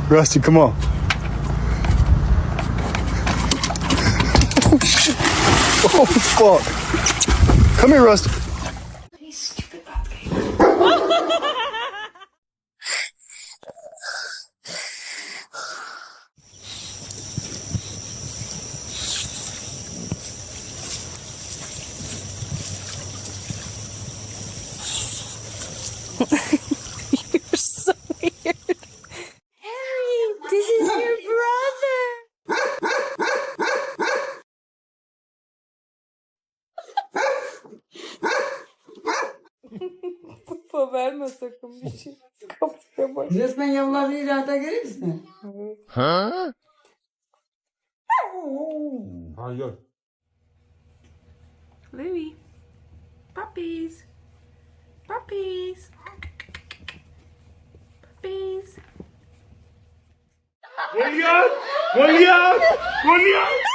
Rusty, come on. Oh, fuck. Come here, Rusty. You stupid puppy. You're so weird. Harry, this is your brother. Baba verme sakın bir şey. Kapıya bak. Resmen yavrular bir irada gelir misin? Ha? Hayır. Louie. Puppies. Puppies. Puppies. Goliath! Goliath! Goliath!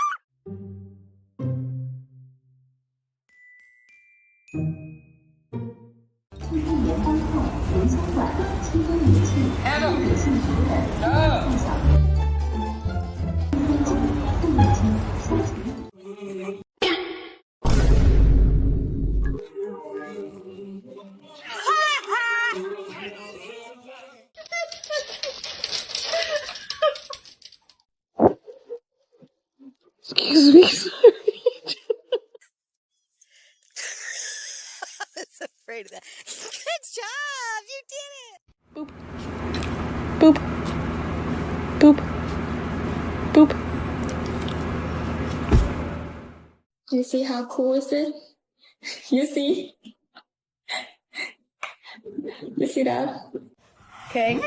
Excuse me, sorry. I was afraid of that. Good job! You did it! Boop. Boop. Boop. You see how cool is it? You see? You see that? Okay.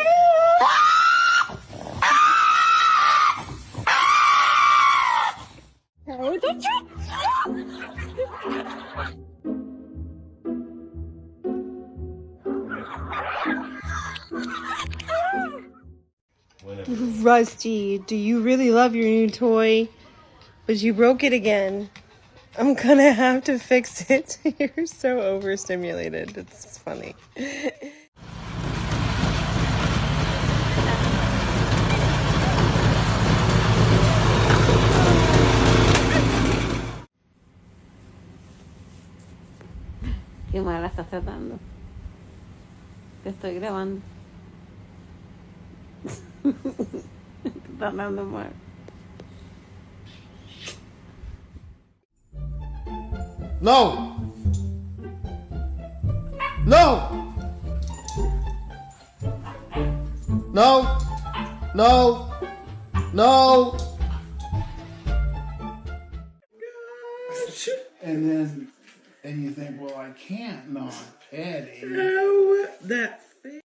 How did you? Rusty, do you really love your new toy? But you broke it again. I'm gonna have to fix it. You're so overstimulated. It's funny. Qué mala estás tratando. Te estoy grabando. Te estás dando mal. No! No! No! No! No! And you think, well, I can't not pet him. Oh, that thing.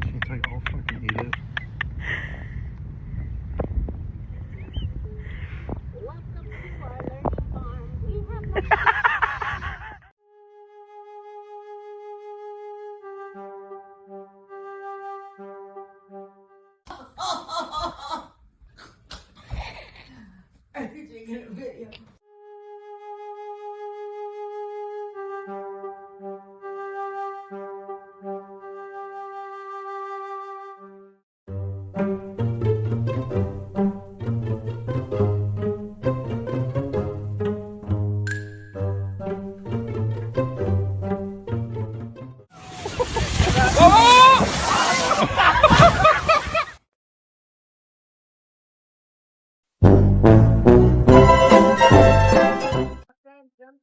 Can't tell you all fucking eat it. Are you taking a video?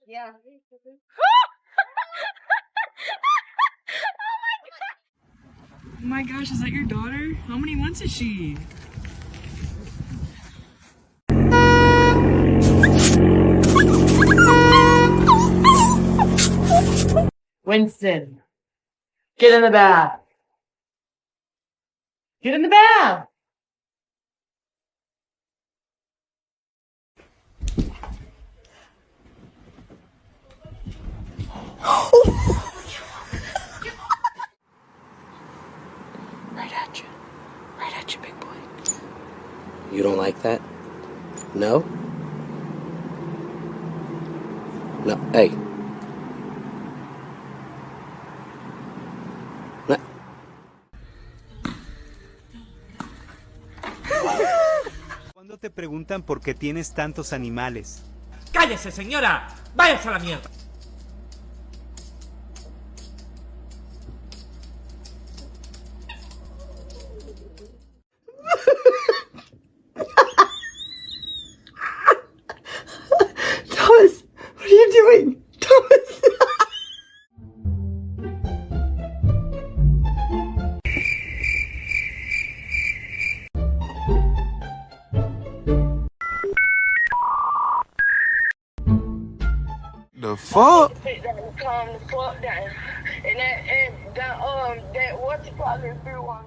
Yeah. Oh my gosh, is that your daughter? How many months is she? Winston, get in the bath. Get in the bath. Right at you, big boy. You don't like that? No? No, hey. No. preguntan por qué tienes tantos animales. ¡Cállese, señora! ¡Váyase a la mierda! Thomas, what are you doing? Thomas! The fuck? Calm the fuck down. And that what you call it through one.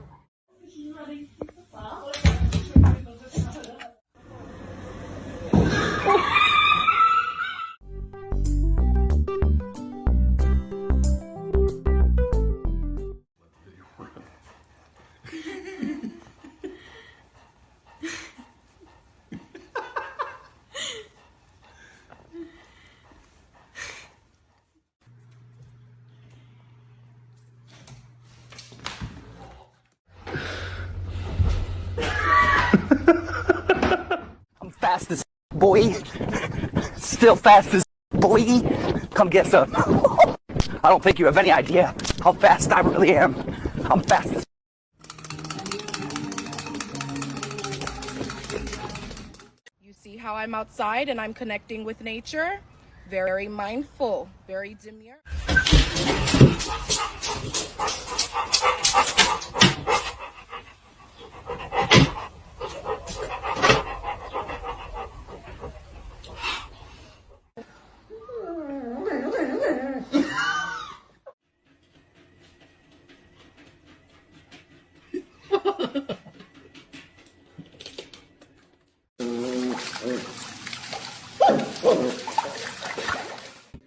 I'm fast as boy. Still fast as boy. Come get some. I don't think you have any idea how fast I really am. I'm fast as. You see how I'm outside and I'm connecting with nature? Very mindful, very demure.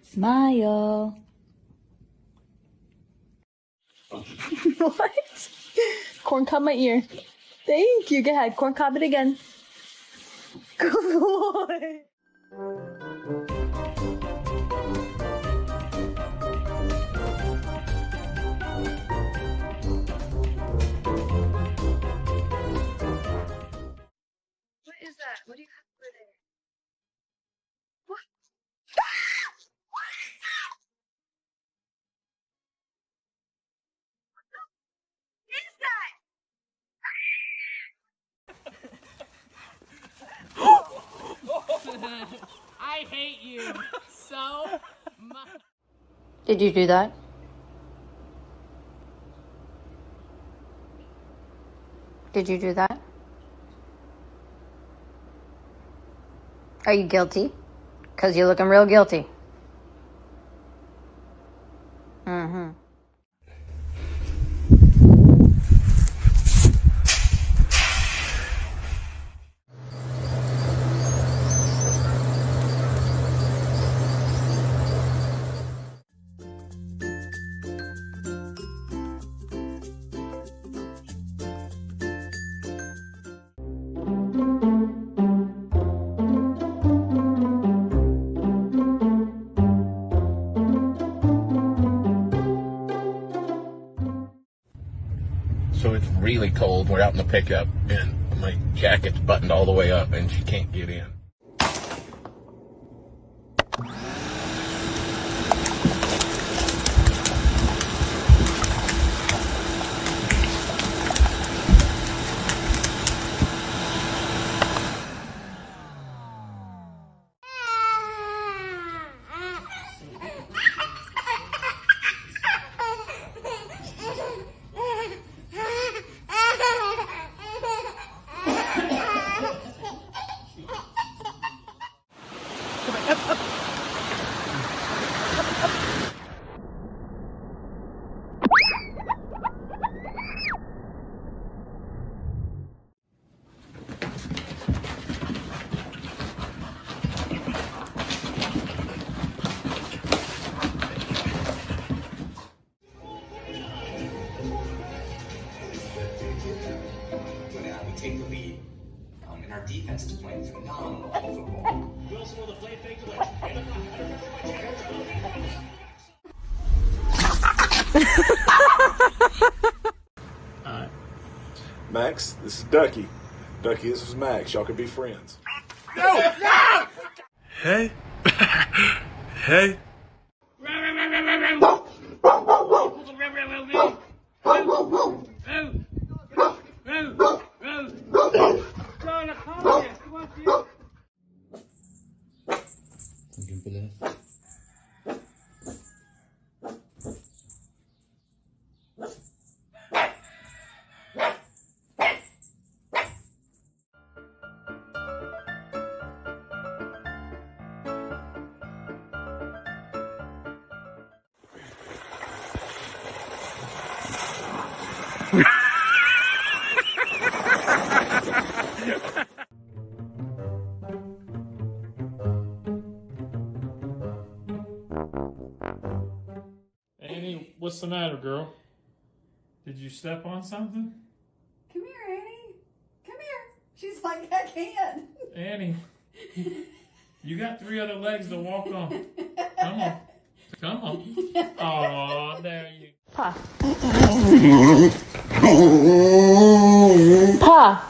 Smile. What? Corn cob my ear. Thank you. Go ahead. Corn cob it again. Good boy. What is that? What do you have over there? What? I hate you so much. Did you do that? Did you do that? Are you guilty? Because you're looking real guilty. Mm-hmm. So it's really cold. We're out in the pickup, and my jacket's buttoned all the way up, and she can't get in. Take the lead, and our defense is playing phenomenal football. Wilson with a play fake to Max, this is Ducky. Ducky, this is Max. Y'all could be friends. Hey. Hey. Annie, what's the matter, girl? Did you step on something? Come here, Annie. Come here. She's like, I can't. Annie, you got 3 other legs to walk on. Come on. Come on. Aw, there you go. Pa. Pa.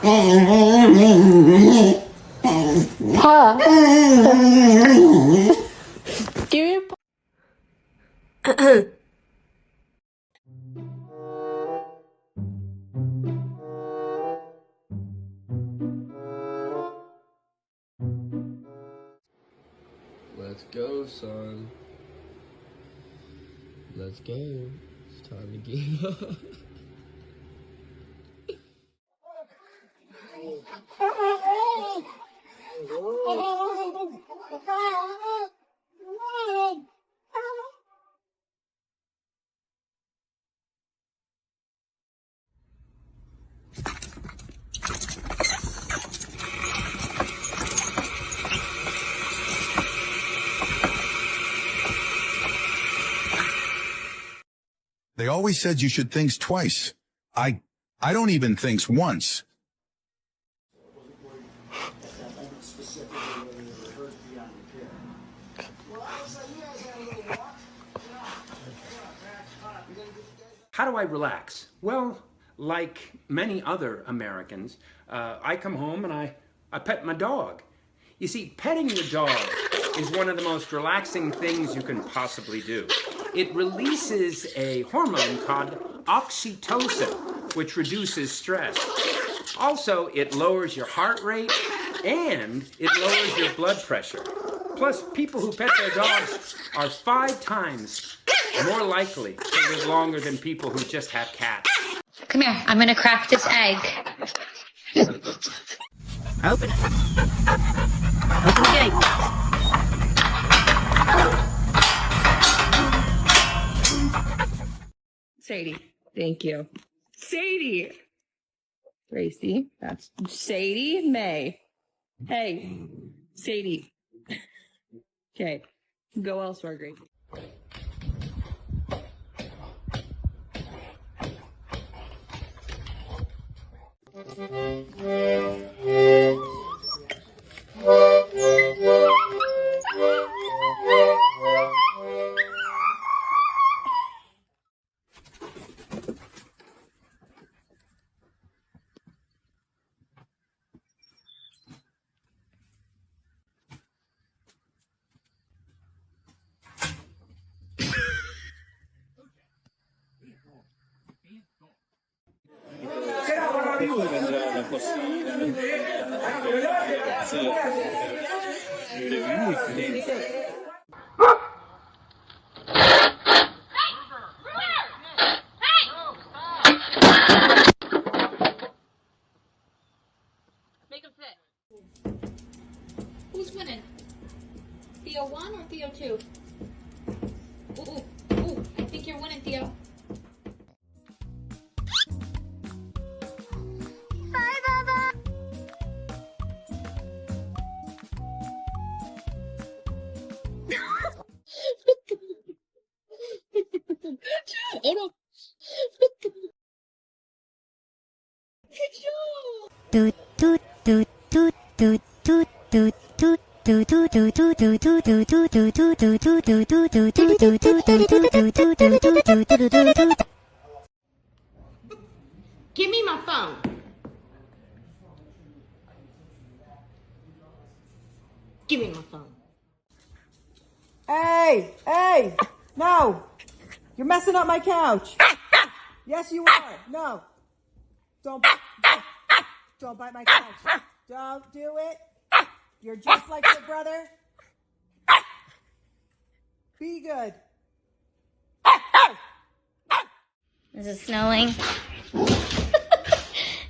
Pa. Give me a pa. Let's go, son. Let's go. It's time to get up. They always said you should think twice. I don't even think once. How do I relax? Well, like many other Americans, I come home and I pet my dog. You see, petting your dog is one of the most relaxing things you can possibly do. It releases a hormone called oxytocin, which reduces stress. Also, it lowers your heart rate and it lowers your blood pressure. Plus, people who pet their dogs are 5 times more likely to live longer than people who just have cats. Come here, I'm gonna crack this egg. Open it. Open the gate. Sadie, thank you. Sadie! Gracie, that's Sadie May. Hey, Sadie. Okay, go elsewhere, Gracie. Who's winning? Theo 1 or Theo 2? Ooh, I think you're winning, Theo. Bye, Baba. Oh no. Toot toot toot toot toot toot toot toot. Give me my phone. Give me my phone. Hey! Hey! No! You're messing up my couch. Yes, you are. No. Don't bite my couch. Don't do it. You're just like your brother. Be good. Is it snowing?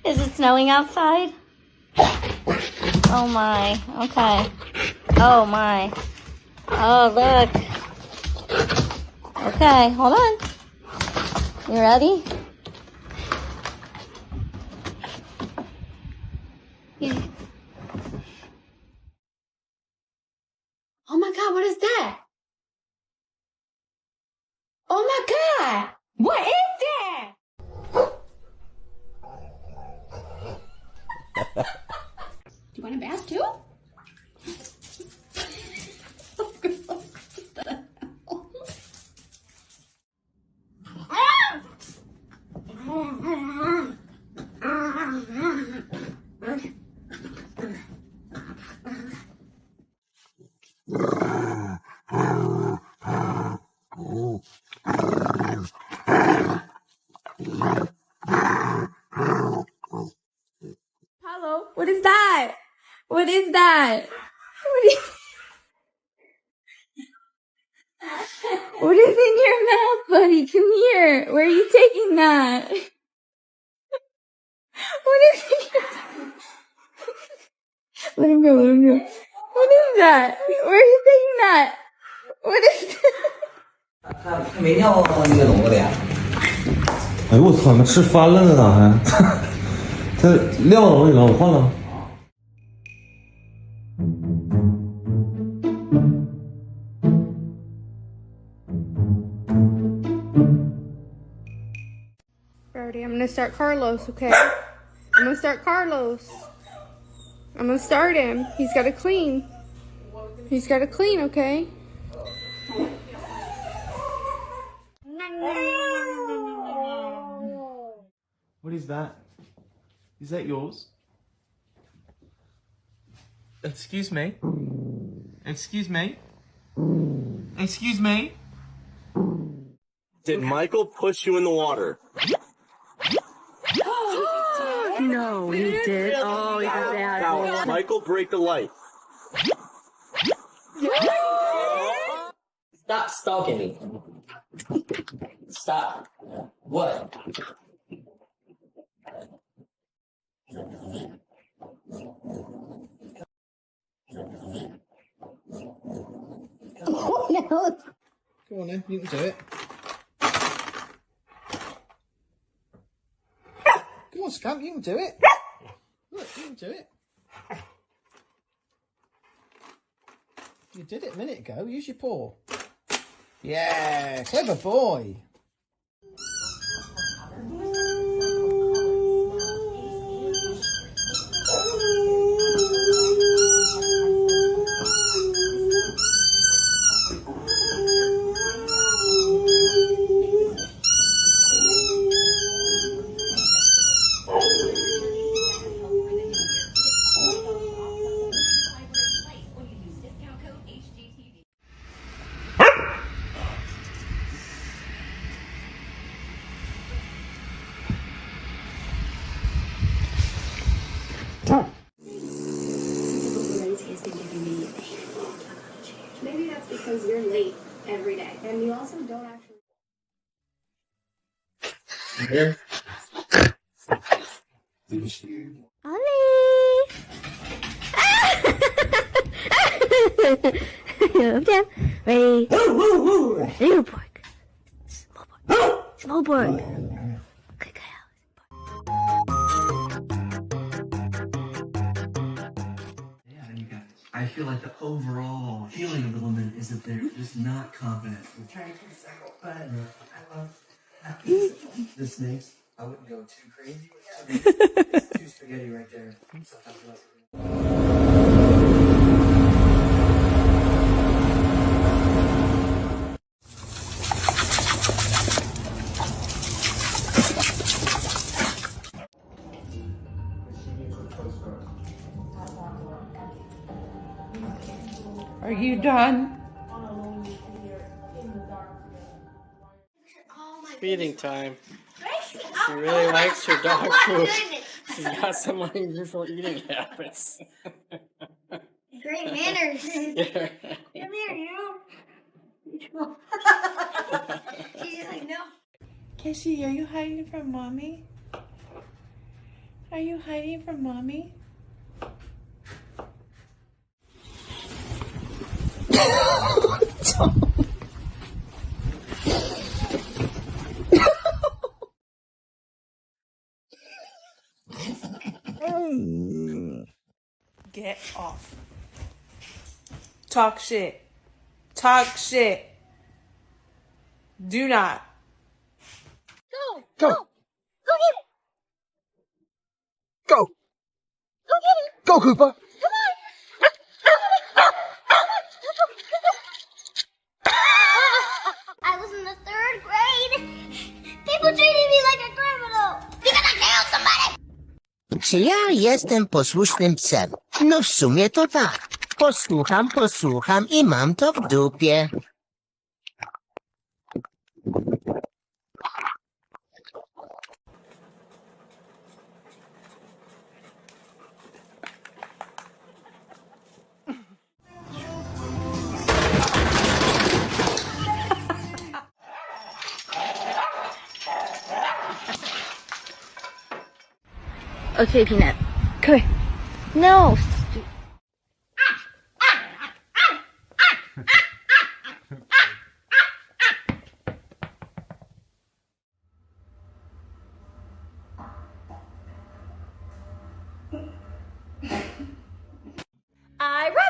Is it snowing outside? Oh my. Okay. Oh my. Oh, look. Okay, hold on. You ready? Oh my god, what is that? Oh my god! What is that? Do you want a bath too? Hello, what is that? What is that? What is in your mouth, buddy? Come here. Where are you taking that? What is in your... Let him go, let him go. What is that? Where are you taking that? What is that? 他没尿那个笼子里啊？哎呦我操，那吃翻了呢咋还？他撂笼里了，我换了。Brody, I'm gonna start Carlos, okay? I'm gonna start Carlos. I'm gonna start him. He's gotta clean. He's gotta clean, okay? What is that? Is that yours? Excuse me? Excuse me? Excuse me? Did Michael push you in the water? No, he did. Oh, he got bad. Now, Michael, break the light. Stop stalking me. Stop. What? Oh, no. Go on then, you can do it. Come on, Scamp, you can do it. Look, you can do it. You did it a minute ago. Use your paw. Yeah, clever boy. Maybe that's because you're late every day, and you also don't actually. Here. Okay. Ready? Little pork. Small pork. I feel like the overall feeling of the woman is that they're just not confident. We're trying to recycle, but I love the snakes. I wouldn't go too crazy with it's too spaghetti right there. Sometimes I like done? Feeding time. She really likes her dog food. She's got some unusual eating habits. Great manners. Yeah. Come here, you. She's like, no. Casey, are you hiding from mommy? Are you hiding from mommy? Get off. Talk shit. Talk shit. Do not. Go. Go. Go get it. Go. Go get it. Go, Cooper. Come on. I was in the 3rd grade. People treated me like a criminal because I killed somebody. Czy ja jestem posłusznym psem? No w sumie to tak. Posłucham i mam to w dupie. Okay, Peanut. Come here. No. I love you.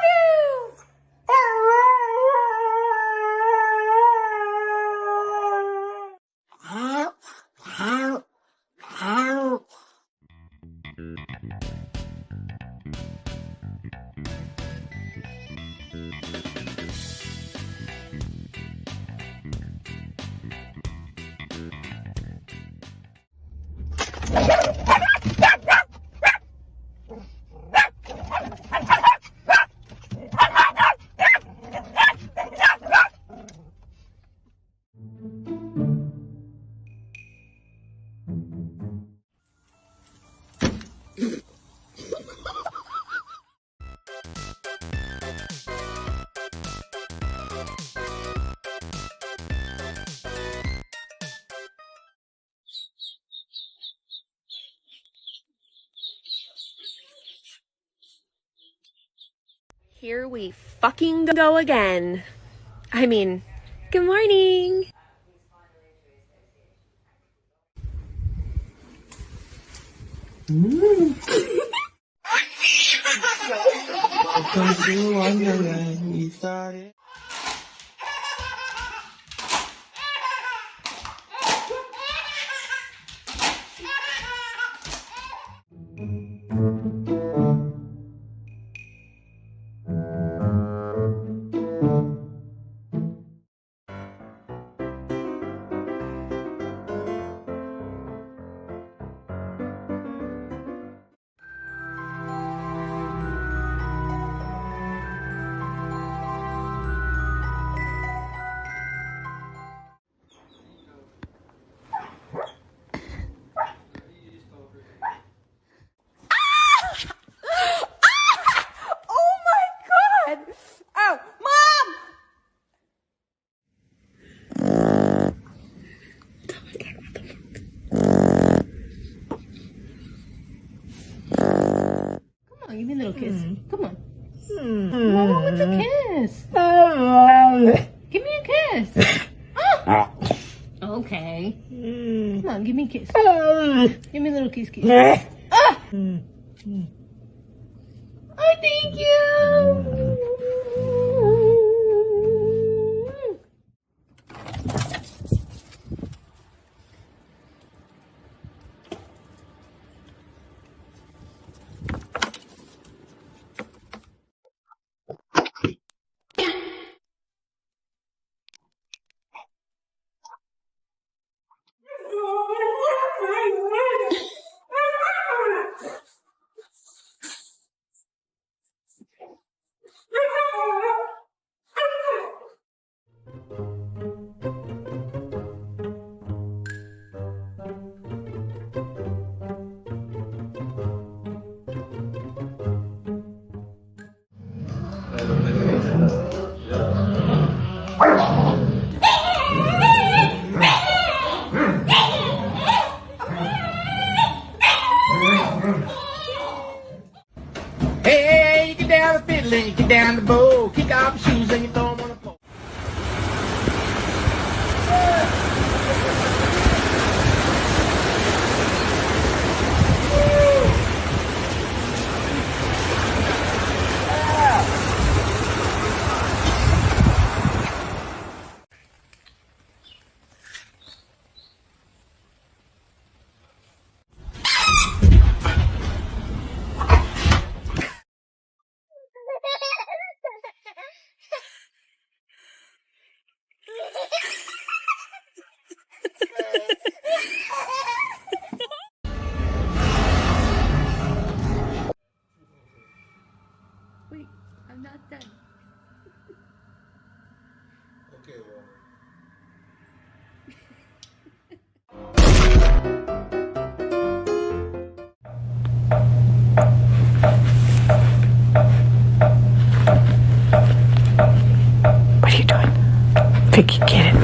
Here we fucking go again. I mean, good morning. Welcome to Wonderland. We thought it. Oh my god! Oh, Mom! Come on, give me a little kiss. Come on. Mama wants a kiss. Give me a kiss. Ah. Okay. Come on, give me a kiss. Give me a little kiss. Ah. Oh, thank you. What are you doing? Vicky, get it.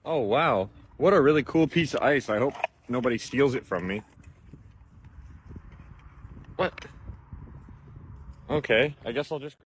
Oh wow, what a really cool piece of ice. I hope nobody steals it from me. What? Okay, I guess I'll just...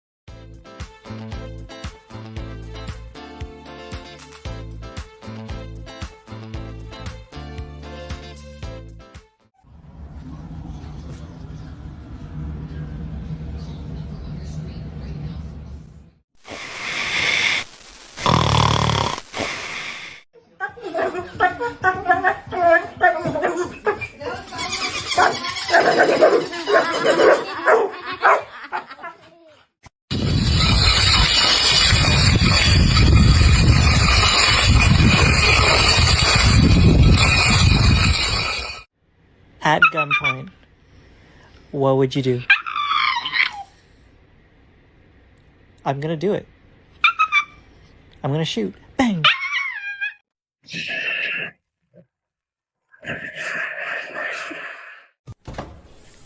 At gunpoint, what would you do? I'm gonna do it. I'm gonna shoot. Bang!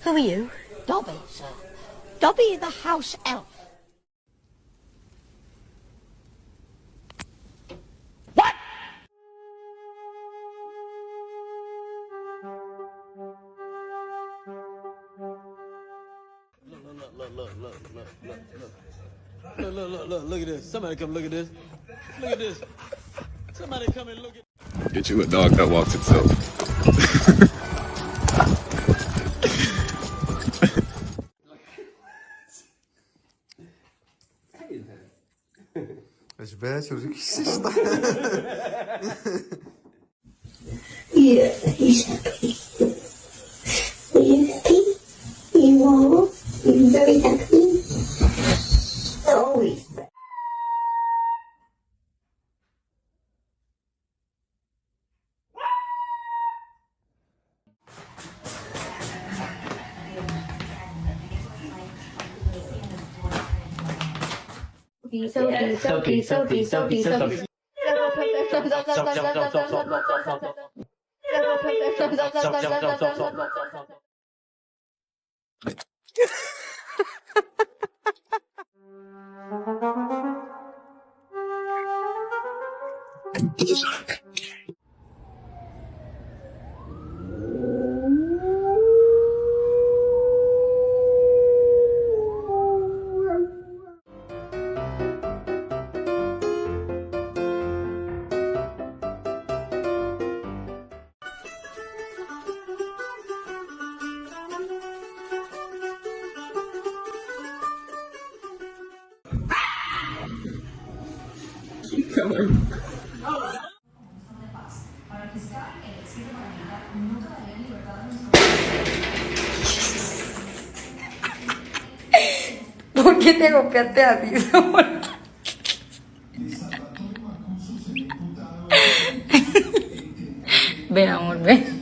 Who are you? Dobby, sir. Dobby the house elf. Look at this. Somebody come look at this. Look at this. Somebody come and look at... Get you a dog that walks itself. Yeah, he's happy. Are you happy? You are? Are you very happy? Always. Sophie. ¿Por qué te golpeaste así, Samuel? Ven, amor, ven.